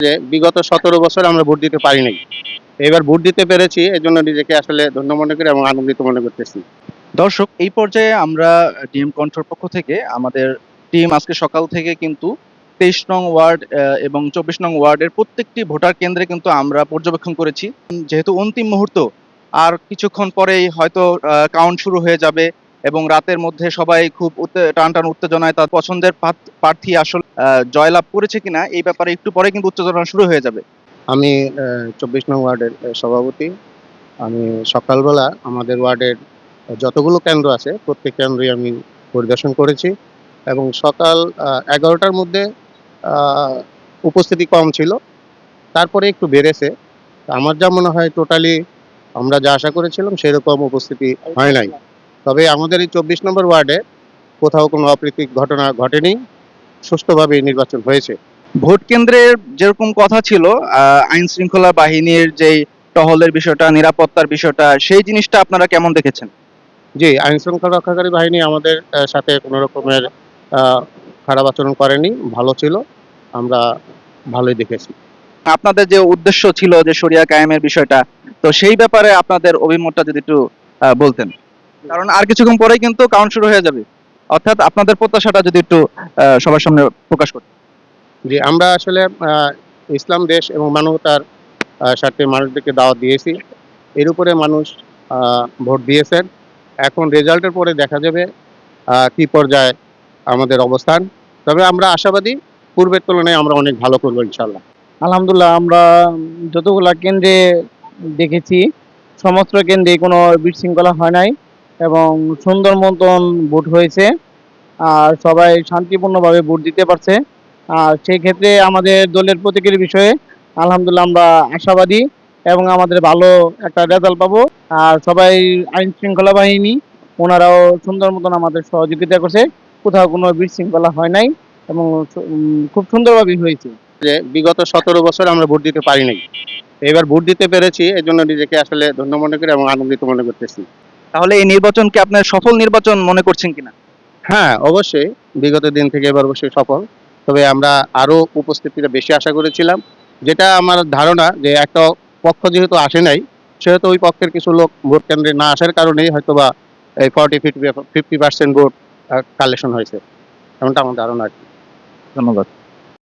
যে বিগত ১৭ বছর আমরা ভোট দিতে পারি নাই। এবার ভোট দিতে পেরেছি, এজন্য নিজেকে আসলে ধন্য মনে করি এবং আনন্দিত মনে করতেছি। দর্শক, এই পর্যায়ে আমরা ডিএম কণ্ঠর পক্ষ থেকে আমাদের টিম আজকে সকাল থেকে কিন্তু ২৩ নং ওয়ার্ড এবং ২৪ নং ওয়ার্ডের প্রত্যেকটি ভোটার কেন্দ্রে কিন্তু আমরা পর্যবেক্ষণ করেছি। যেহেতু অন্তিম মুহূর্ত, আর কিছুক্ষণ পরেই হয়তো কাউন্ট শুরু হয়ে যাবে এবং রাতের মধ্যে সবাই খুব টান উত্তেজনায় তার পছন্দের প্রার্থী আসলে জয়লাভ করেছে কিনা এই ব্যাপারে একটু পরে কিন্তু উত্তেজনা শুরু হয়ে যাবে। আমি ২৪ নং ওয়ার্ডের সভাপতি। আমি সকালবেলা আমাদের ওয়ার্ডের যতগুলো কেন্দ্র আছে প্রত্যেক কেন্দ্রেই আমি পরিদর্শন করেছি এবং সকাল ১১টার মধ্যে আ উপস্থিতি কম ছিল। তারপরে একটু বেড়েছে। আমার যা মনে হয় টোটালি আমরা যা আশা করেছিলাম সেরকম উপস্থিতি হয় নাই। তবে আমাদের এই ২৪ নম্বর ওয়ার্ডে কোথাও কোনো অপ্রীতিক ঘটনা ঘটেনি। সুষ্ঠুভাবেই নির্বাচন হয়েছে। ভোট কেন্দ্রের যেরকম কথা ছিল, আইন শৃঙ্খলা বাহিনীর যেই টহলের বিষয়টা, নিরাপত্তার বিষয়টা, সেই জিনিসটা আপনারা কেমন দেখেছেন? জি, আইন শৃঙ্খলা রক্ষাকারী বাহিনী আমাদের সাথে কোনো রকমের আ খারাপ আচরণ করেনি। ভালো ছিল। আমরা ভালোই দেখেছি। আপনাদের যে উদ্দেশ্য ছিল যে শরিয়া কায়েমের বিষয়টা, তো সেই ব্যাপারে আপনাদের অভিমতটা যদি একটু বলতেন। কারণ আর কিছুক্ষণ পরেই কিন্তু কাউন্ট শুরু হয়ে যাবে। অর্থাৎ আপনাদের প্রত্যাশাটা যদি একটু সবার সামনে প্রকাশ করতেন। জি, আমরা আসলে ইসলাম দেশ এবং মানবতার স্বার্থে মানুষদেরকে দাওয়াত দিয়েছি। এর উপরে মানুষ আ ভোট দিয়েছেন। এখন রেজাল্টের পরে দেখা যাবে কি পর্যায়ে আমাদের অবস্থান। তবে আমরা আশাবাদী পূর্বের তুলনায় আমরা অনেক ভালো করব ইনশাআল্লাহ। আলহামদুলিল্লাহ, আমরা যতগুলা কেন্দ্রে দেখেছি সমস্ত কেন্দ্রে কোনো বিশৃঙ্খলা হয় নাই এবং সুন্দর মতন ভোট হয়েছে। আর সবাই শান্তিপূর্ণভাবে ভোট দিতে পারছে। আর সেই ক্ষেত্রে আমাদের দলের প্রতীকের বিষয়ে আলহামদুলিল্লাহ আমরা আশাবাদী এবং আমাদের ভালো একটা রেজাল্ট পাবো। আর সবাই আইন শৃঙ্খলা বাহিনী ওনারাও সুন্দর মতন আমাদের সহযোগিতা করছে। কোথাও কোনো বিশৃঙ্খলা হয় নাই এবং খুব সুন্দরভাবেই হয়েছে। যে বিগত ১৭ বছর আমরা ভোট দিতে পারি নাই। এবার ভোট দিতে পেরেছি, এজন্য নিজেকে আসলে ধন্য মনে করি এবং আনন্দিত মনে করতেছি। তাহলে এই নির্বাচনকে আপনার সফল নির্বাচন মনে করছেন কিনা? হ্যাঁ, অবশ্যই বিগত দিন থেকে এবার অবশ্যই সফল। তবে আমরা আরো উপস্থিতিটা বেশি আশা করেছিলাম। যেটা আমার ধারণা যে একটা পক্ষ যেহেতু আসে নাই, সেহেতু ওই পক্ষের কিছু লোক ভোট কেন্দ্রে না আসার কারণেই হয়তোবা এই 40-50% ভোট কালেকশন হয়েছে। এমনটা আমার ধারণা আরকি। ধন্যবাদ।